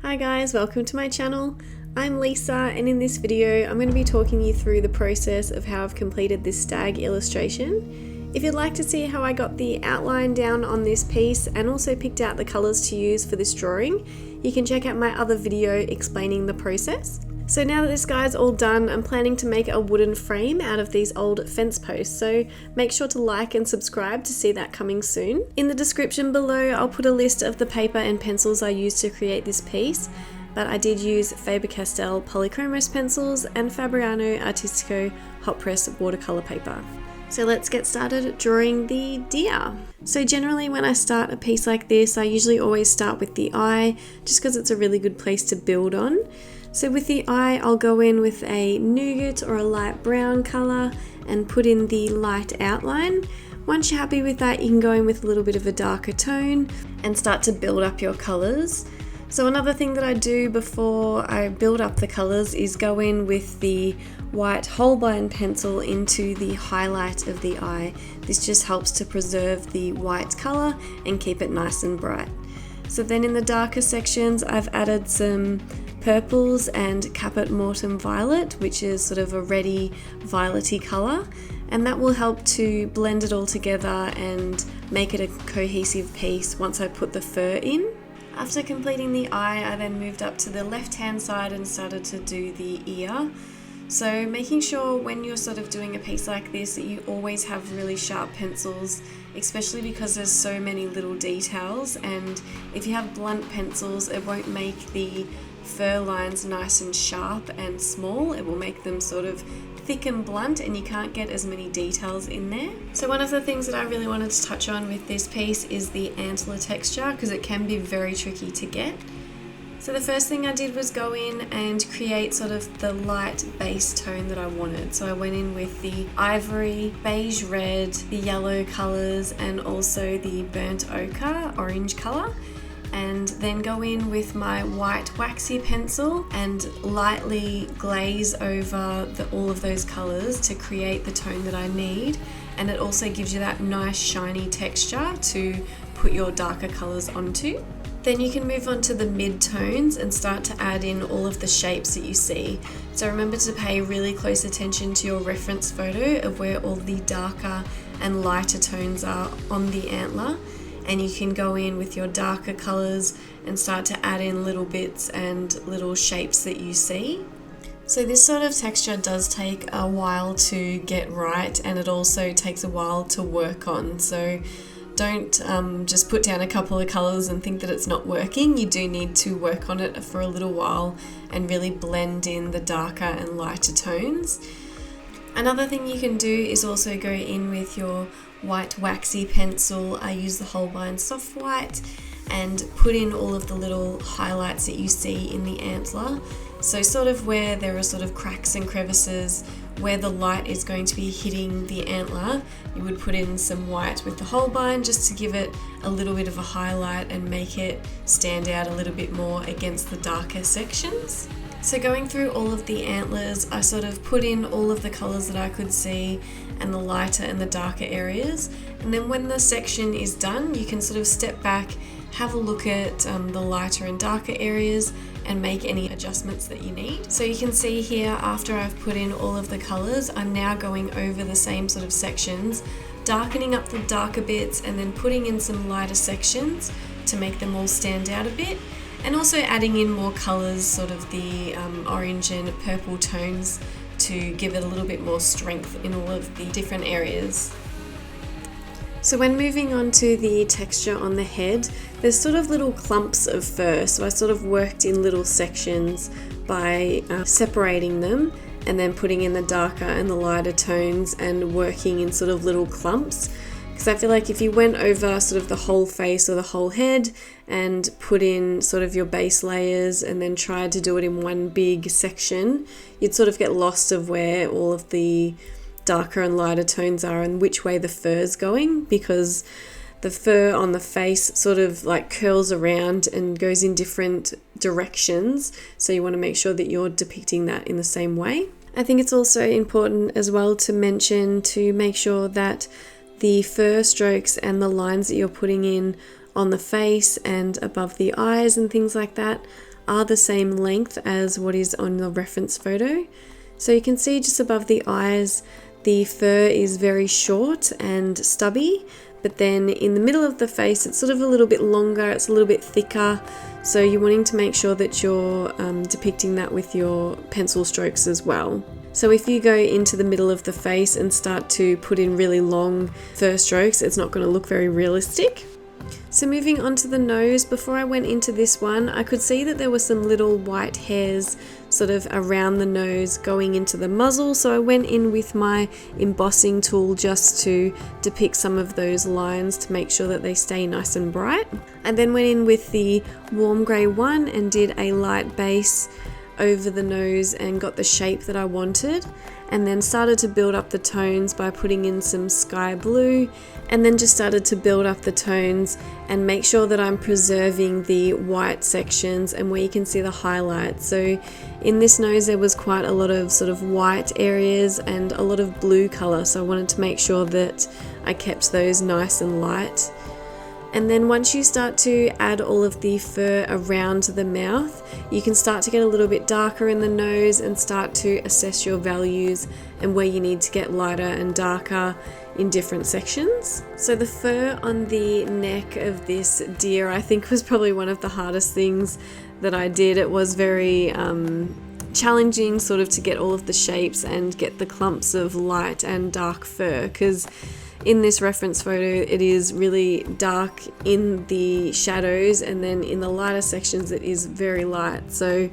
Hi guys, welcome to my channel. I'm Lisa, and in this video I'm going to be talking you through the process of how I've completed this stag illustration. If you'd like to see how I got the outline down on this piece and also picked out the colours to use for this drawing, you can check out my other video explaining the process. So now that this guy's all done, I'm planning to make a wooden frame out of these old fence posts, so make sure to like and subscribe to see that coming soon. In the description below I'll put a list of the paper and pencils I used to create this piece, but I did use Faber-Castell Polychromos pencils and Fabriano Artistico hot press watercolour paper. So let's get started drawing the deer. So generally when I start a piece like this, I usually always start with the eye, just because it's a really good place to build on. So with the eye, I'll go in with a nougat or a light brown colour and put in the light outline. Once you're happy with that, you can go in with a little bit of a darker tone and start to build up your colours. So another thing that I do before I build up the colours is go in with the white Holbein pencil into the highlight of the eye. This just helps to preserve the white colour and keep it nice and bright. So then in the darker sections, I've added some purples and Caput Mortuum Violet, which is sort of a reddy violet-y colour, and that will help to blend it all together and make it a cohesive piece once I put the fur in. After completing the eye, I then moved up to the left-hand side and started to do the ear. So making sure when you're sort of doing a piece like this that you always have really sharp pencils, especially because there's so many little details, and if you have blunt pencils it won't make the fur lines nice and sharp and small. It will make them sort of thick and blunt and you can't get as many details in there. So one of the things that I really wanted to touch on with this piece is the antler texture, because it can be very tricky to get. So the first thing I did was go in and create sort of the light base tone that I wanted. So I went in with the ivory, beige red, the yellow colours, and also the burnt ochre orange colour, and then go in with my white waxy pencil and lightly glaze over all of those colours to create the tone that I need. And it also gives you that nice shiny texture to put your darker colours onto. Then you can move on to the mid-tones and start to add in all of the shapes that you see. So remember to pay really close attention to your reference photo of where all the darker and lighter tones are on the antler, and you can go in with your darker colours and start to add in little bits and little shapes that you see. So this sort of texture does take a while to get right, and it also takes a while to work on. So don't just put down a couple of colours and think that it's not working. You do need to work on it for a little while and really blend in the darker and lighter tones. Another thing you can do is also go in with your white waxy pencil. I use the Holbein Soft White and put in all of the little highlights that you see in the antler. So sort of where there are sort of cracks and crevices, where the light is going to be hitting the antler, you would put in some white with the Holbein just to give it a little bit of a highlight and make it stand out a little bit more against the darker sections. So going through all of the antlers, I sort of put in all of the colours that I could see and the lighter and the darker areas. And then when the section is done, you can sort of step back, have a look at the lighter and darker areas and make any adjustments that you need. So you can see here, after I've put in all of the colours, I'm now going over the same sort of sections, darkening up the darker bits and then putting in some lighter sections to make them all stand out a bit, and also adding in more colours, sort of the orange and purple tones, to give it a little bit more strength in all of the different areas. So when moving on to the texture on the head, there's sort of little clumps of fur, so I sort of worked in little sections by separating them and then putting in the darker and the lighter tones and working in sort of little clumps. Because I feel like if you went over sort of the whole face or the whole head and put in sort of your base layers and then tried to do it in one big section, you'd sort of get lost of where all of the darker and lighter tones are and which way the fur's going, because the fur on the face sort of like curls around and goes in different directions, so you want to make sure that you're depicting that in the same way. I think it's also important as well to mention to make sure that the fur strokes and the lines that you're putting in on the face and above the eyes and things like that are the same length as what is on the reference photo. So you can see just above the eyes, the fur is very short and stubby, but then in the middle of the face, it's sort of a little bit longer, it's a little bit thicker. So you're wanting to make sure that you're depicting that with your pencil strokes as well. So if you go into the middle of the face and start to put in really long fur strokes, it's not going to look very realistic. So moving on to the nose, before I went into this one, I could see that there were some little white hairs sort of around the nose going into the muzzle. So I went in with my embossing tool just to depict some of those lines to make sure that they stay nice and bright. I then went in with the warm grey one and did a light base over the nose and got the shape that I wanted, and then started to build up the tones by putting in some sky blue, and then just started to build up the tones and make sure that I'm preserving the white sections and where you can see the highlights. So in this nose there was quite a lot of sort of white areas and a lot of blue colour, so I wanted to make sure that I kept those nice and light. And then once you start to add all of the fur around the mouth, you can start to get a little bit darker in the nose and start to assess your values and where you need to get lighter and darker in different sections. So the fur on the neck of this deer, I think, was probably one of the hardest things that I did. It was very challenging sort of to get all of the shapes and get the clumps of light and dark fur, because in this reference photo it is really dark in the shadows, and then in the lighter sections it is very light, so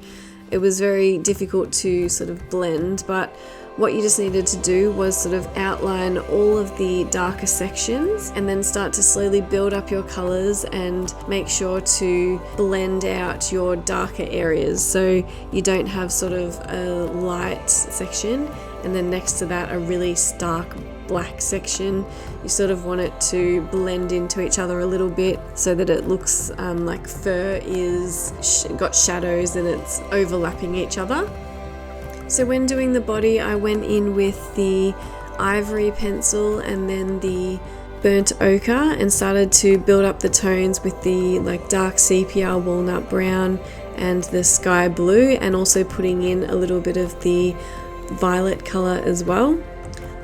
it was very difficult to sort of blend. But what you just needed to do was sort of outline all of the darker sections and then start to slowly build up your colors and make sure to blend out your darker areas, so you don't have sort of a light section and then next to that a really stark black section. You sort of want it to blend into each other a little bit so that it looks like fur is got shadows and it's overlapping each other. So when doing the body, I went in with the ivory pencil and then the burnt ochre and started to build up the tones with the like dark sepia, walnut brown and the sky blue, and also putting in a little bit of the violet color as well.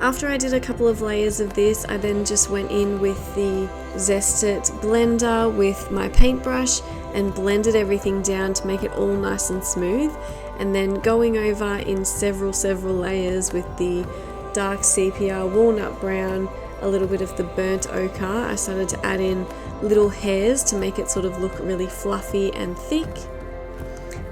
After I did a couple of layers of this, I then just went in with the Zest-It blender with my paintbrush and blended everything down to make it all nice and smooth, and then going over in several layers with the dark sepia, walnut brown, a little bit of the burnt ochre. I started to add in little hairs to make it sort of look really fluffy and thick.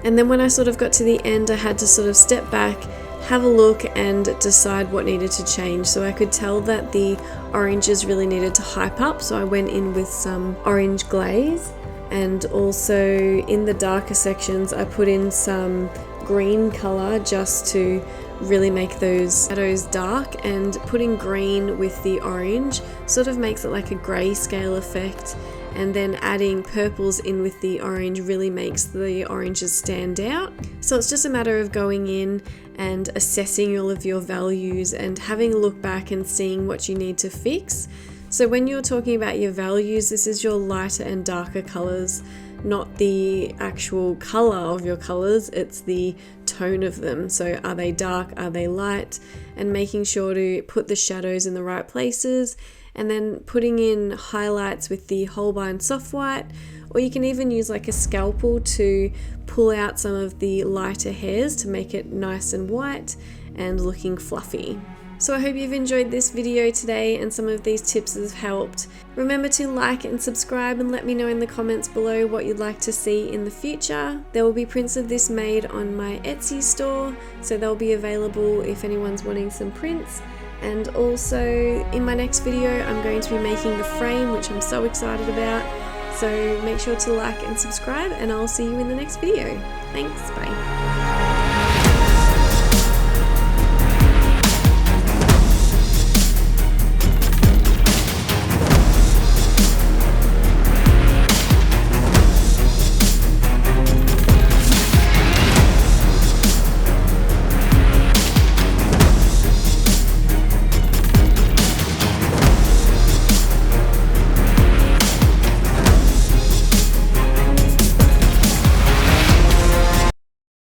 And then when I sort of got to the end, I had to sort of step back, have a look and decide what needed to change. So I could tell that the oranges really needed to hype up, so I went in with some orange glaze, and also in the darker sections I put in some green color just to really make those shadows dark, and putting green with the orange sort of makes it like a grayscale effect, and then adding purples in with the orange really makes the oranges stand out. So it's just a matter of going in and assessing all of your values and having a look back and seeing what you need to fix. So when you're talking about your values, this is your lighter and darker colors, not the actual color of your colors, it's the tone of them. So are they dark, are they light, and making sure to put the shadows in the right places, and then putting in highlights with the Holbein Soft White, or you can even use like a scalpel to pull out some of the lighter hairs to make it nice and white and looking fluffy. So I hope you've enjoyed this video today and some of these tips have helped. Remember to like and subscribe and let me know in the comments below what you'd like to see in the future. There will be prints of this made on my Etsy store, so they'll be available if anyone's wanting some prints. And also in my next video I'm going to be making the frame, which I'm so excited about. So make sure to like and subscribe, and I'll see you in the next video. Thanks, bye.